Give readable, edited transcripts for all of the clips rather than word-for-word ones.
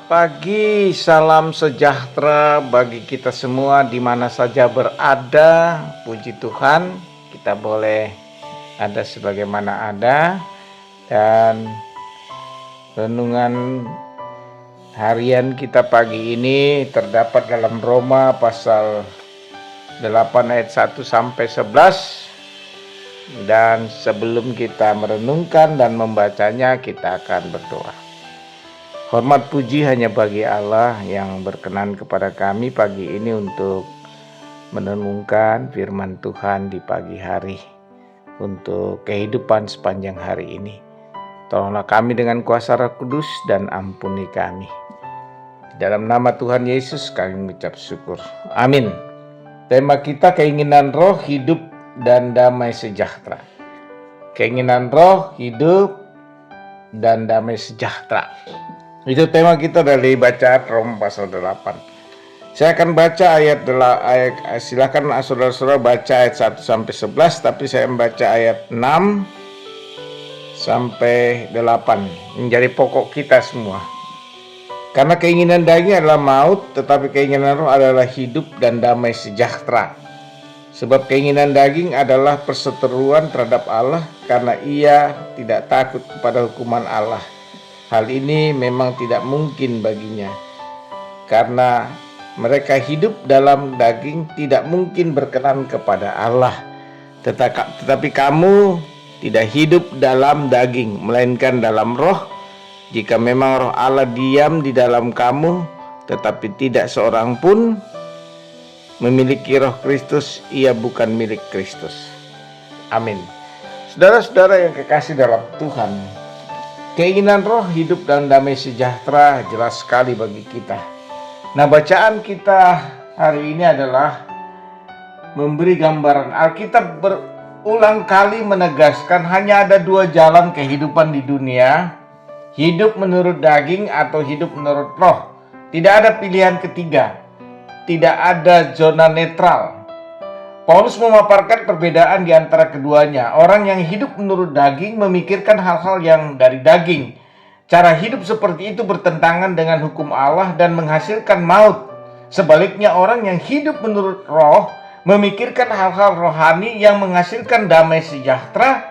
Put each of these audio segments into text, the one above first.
Selamat pagi, salam sejahtera bagi kita semua di mana saja berada. Puji Tuhan, kita boleh ada sebagaimana ada. Dan renungan harian kita pagi ini terdapat dalam Roma pasal 8 ayat 1 sampai 11. Dan sebelum kita merenungkan dan membacanya, kita akan berdoa. Hormat puji hanya bagi Allah yang berkenan kepada kami pagi ini untuk merenungkan firman Tuhan di pagi hari untuk kehidupan sepanjang hari ini. Tolonglah kami dengan kuasa Roh Kudus dan ampuni kami. Di dalam nama Tuhan Yesus kami mengucap syukur. Amin. Tema kita keinginan roh, hidup, dan damai sejahtera. Keinginan roh, hidup, dan damai sejahtera. Itu tema kita dari bacaan Roma pasal 8. Saya akan baca silakan saudara-saudara baca ayat 1 sampai 11, tapi saya membaca ayat 6 sampai 8 menjadi pokok kita semua. Karena keinginan daging adalah maut, tetapi keinginan roh adalah hidup dan damai sejahtera. Sebab keinginan daging adalah perseteruan terhadap Allah, karena ia tidak takut kepada hukuman Allah. Hal ini memang tidak mungkin baginya, karena mereka hidup dalam daging tidak mungkin berkenan kepada Allah. Tetapi kamu tidak hidup dalam daging, melainkan dalam roh. Jika memang roh Allah diam di dalam kamu, tetapi tidak seorang pun memiliki roh Kristus, ia bukan milik Kristus. Amin. Saudara-saudara yang kekasih dalam Tuhan, keinginan roh, hidup, dan damai sejahtera jelas sekali bagi kita. Nah, bacaan kita hari ini adalah memberi gambaran. Alkitab berulang kali menegaskan hanya ada dua jalan kehidupan di dunia, hidup menurut daging atau hidup menurut roh. Tidak ada pilihan ketiga, tidak ada zona netral. Paulus memaparkan perbedaan di antara keduanya. Orang yang hidup menurut daging memikirkan hal-hal yang dari daging. Cara hidup seperti itu bertentangan dengan hukum Allah dan menghasilkan maut. Sebaliknya, orang yang hidup menurut roh memikirkan hal-hal rohani yang menghasilkan damai sejahtera,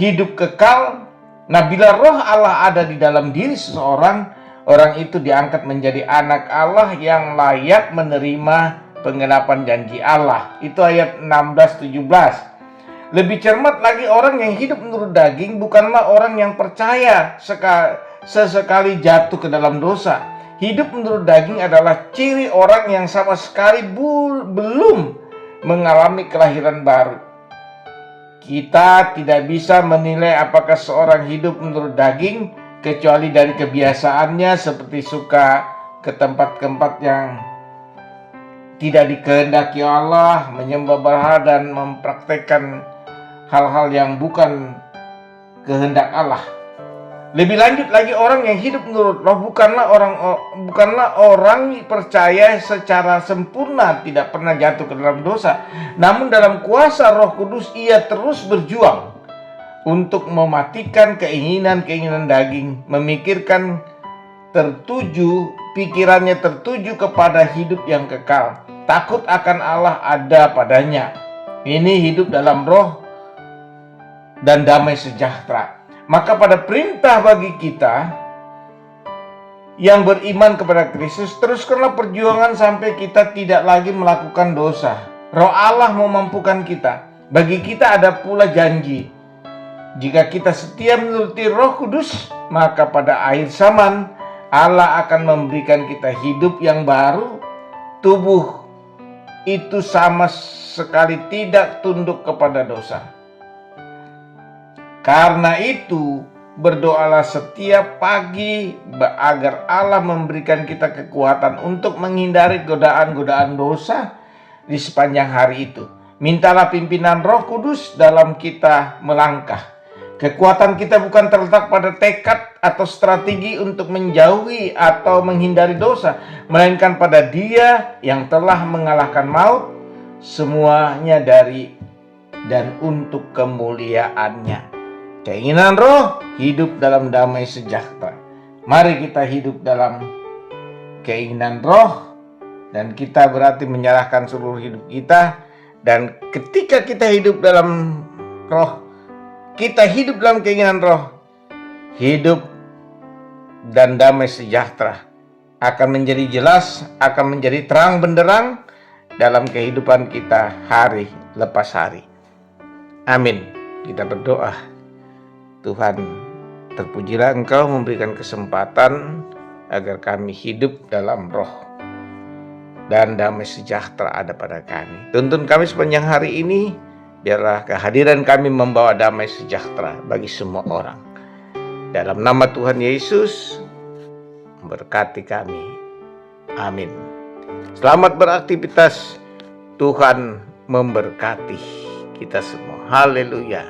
hidup kekal. Nah, bila roh Allah ada di dalam diri seseorang, orang itu diangkat menjadi anak Allah yang layak menerima penggenapan janji Allah. Itu ayat 16-17. Lebih cermat lagi, orang yang hidup menurut daging bukanlah orang yang percaya sesekali jatuh ke dalam dosa. Hidup menurut daging adalah ciri orang yang sama sekali belum mengalami kelahiran baru. Kita tidak bisa menilai apakah seorang hidup menurut daging kecuali dari kebiasaannya, seperti suka ke tempat-tempat yang tidak dikehendaki Allah, menyembah berhala, dan mempraktekkan hal-hal yang bukan kehendak Allah. Lebih lanjut lagi, orang yang hidup menurut roh bukanlah orang percaya secara sempurna, tidak pernah jatuh ke dalam dosa. Namun dalam kuasa Roh Kudus ia terus berjuang untuk mematikan keinginan-keinginan daging, pikirannya tertuju kepada hidup yang kekal. Takut akan Allah ada padanya. Ini hidup dalam roh dan damai sejahtera. Maka pada perintah bagi kita yang beriman kepada Kristus, teruskanlah perjuangan sampai kita tidak lagi melakukan dosa. Roh Allah memampukan kita. Bagi kita ada pula janji. Jika kita setia menuruti Roh Kudus, maka pada akhir zaman Allah akan memberikan kita hidup yang baru. Tubuh itu sama sekali tidak tunduk kepada dosa. Karena itu, berdoalah setiap pagi agar Allah memberikan kita kekuatan untuk menghindari godaan-godaan dosa di sepanjang hari itu. Mintalah pimpinan Roh Kudus dalam kita melangkah. Kekuatan kita bukan terletak pada tekad atau strategi untuk menjauhi atau menghindari dosa, melainkan pada Dia yang telah mengalahkan maut, semuanya dari dan untuk kemuliaan-Nya. Keinginan roh, hidup dalam damai sejahtera. Mari kita hidup dalam keinginan roh, dan kita berarti menyerahkan seluruh hidup kita. Dan ketika kita hidup dalam roh, kita hidup dalam keinginan roh, hidup dan damai sejahtera akan menjadi jelas, akan menjadi terang benderang dalam kehidupan kita hari lepas hari. Amin. Kita berdoa. Tuhan, terpujilah Engkau memberikan kesempatan agar kami hidup dalam roh dan damai sejahtera ada pada kami. Tuntun kami sepanjang hari ini, biarlah kehadiran kami membawa damai sejahtera bagi semua orang. Dalam nama Tuhan Yesus, berkati kami. Amin. Selamat beraktivitas. Tuhan memberkati kita semua. Haleluya.